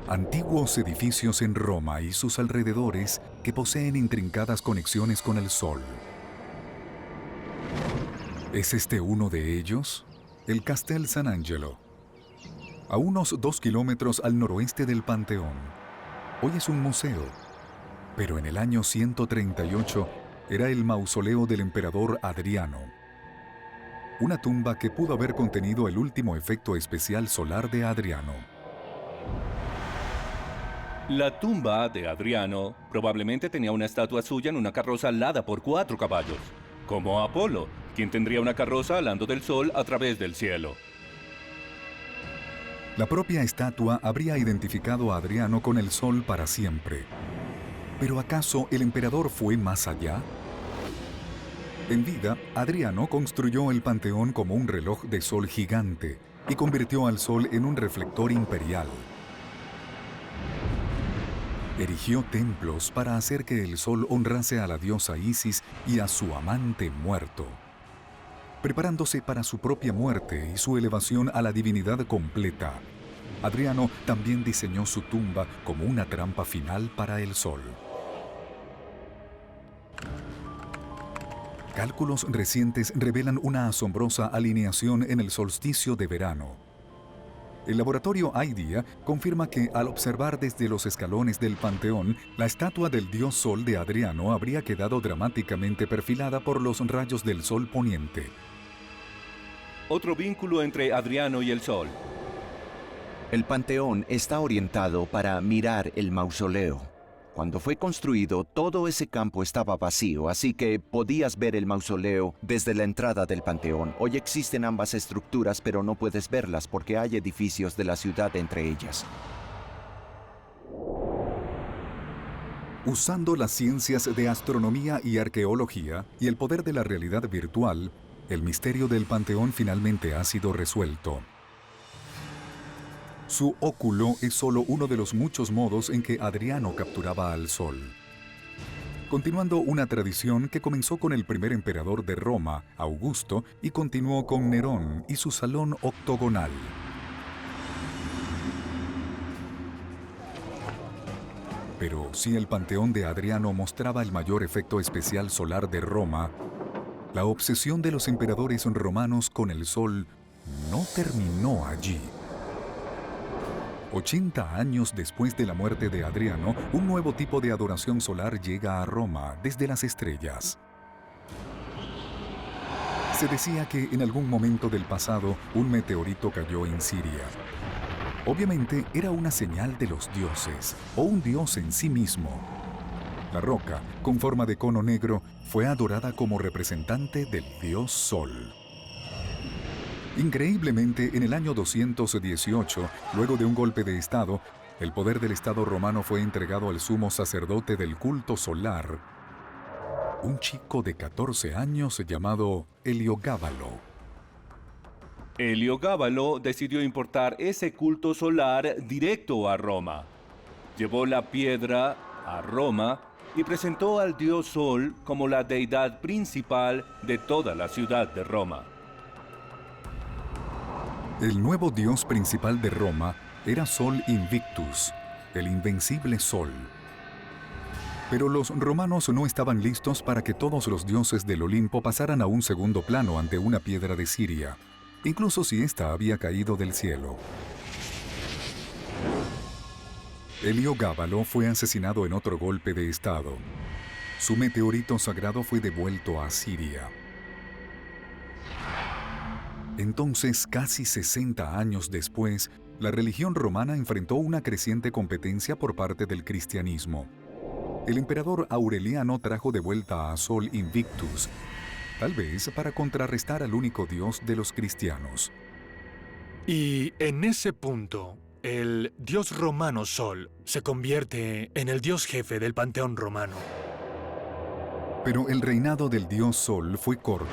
Antiguos edificios en Roma y sus alrededores que poseen intrincadas conexiones con el Sol. ¿Es este uno de ellos? El Castel San Angelo, a unos 2 kilómetros al noroeste del Panteón. Hoy es un museo, pero en el año 138 era el mausoleo del emperador Adriano. Una tumba que pudo haber contenido el último efecto especial solar de Adriano. La tumba de Adriano probablemente tenía una estatua suya en una carroza alada por 4 caballos, como Apolo, quien tendría una carroza alando del sol a través del cielo. La propia estatua habría identificado a Adriano con el sol para siempre. ¿Pero acaso el emperador fue más allá? En vida, Adriano construyó el Panteón como un reloj de sol gigante y convirtió al sol en un reflector imperial. Erigió templos para hacer que el sol honrase a la diosa Isis y a su amante muerto. Preparándose para su propia muerte y su elevación a la divinidad completa, Adriano también diseñó su tumba como una trampa final para el sol. Cálculos recientes revelan una asombrosa alineación en el solsticio de verano. El laboratorio IDEA confirma que al observar desde los escalones del Panteón, la estatua del dios Sol de Adriano habría quedado dramáticamente perfilada por los rayos del sol poniente. Otro vínculo entre Adriano y el sol. El Panteón está orientado para mirar el mausoleo. Cuando fue construido, todo ese campo estaba vacío, así que podías ver el mausoleo desde la entrada del Panteón. Hoy existen ambas estructuras, pero no puedes verlas porque hay edificios de la ciudad entre ellas. Usando las ciencias de astronomía y arqueología y el poder de la realidad virtual, el misterio del Panteón finalmente ha sido resuelto. Su óculo es solo uno de los muchos modos en que Adriano capturaba al sol. Continuando una tradición que comenzó con el primer emperador de Roma, Augusto, y continuó con Nerón y su salón octogonal. Pero si el Panteón de Adriano mostraba el mayor efecto especial solar de Roma, la obsesión de los emperadores romanos con el sol no terminó allí. 80 años después de la muerte de Adriano, un nuevo tipo de adoración solar llega a Roma desde las estrellas. Se decía que en algún momento del pasado un meteorito cayó en Siria. Obviamente era una señal de los dioses, o un dios en sí mismo. La roca, con forma de cono negro, fue adorada como representante del dios Sol. Increíblemente, en el año 218, luego de un golpe de estado, el poder del Estado romano fue entregado al sumo sacerdote del culto solar, un chico de 14 años llamado Heliogábalo. Heliogábalo decidió importar ese culto solar directo a Roma. Llevó la piedra a Roma y presentó al dios Sol como la deidad principal de toda la ciudad de Roma. El nuevo dios principal de Roma era Sol Invictus, el invencible Sol. Pero los romanos no estaban listos para que todos los dioses del Olimpo pasaran a un segundo plano ante una piedra de Siria, incluso si ésta había caído del cielo. Heliogábalo fue asesinado en otro golpe de estado. Su meteorito sagrado fue devuelto a Siria. Entonces, casi 60 años después, la religión romana enfrentó una creciente competencia por parte del cristianismo. El emperador Aureliano trajo de vuelta a Sol Invictus, tal vez para contrarrestar al único dios de los cristianos. Y en ese punto, el dios romano Sol se convierte en el dios jefe del panteón romano. Pero el reinado del dios Sol fue corto.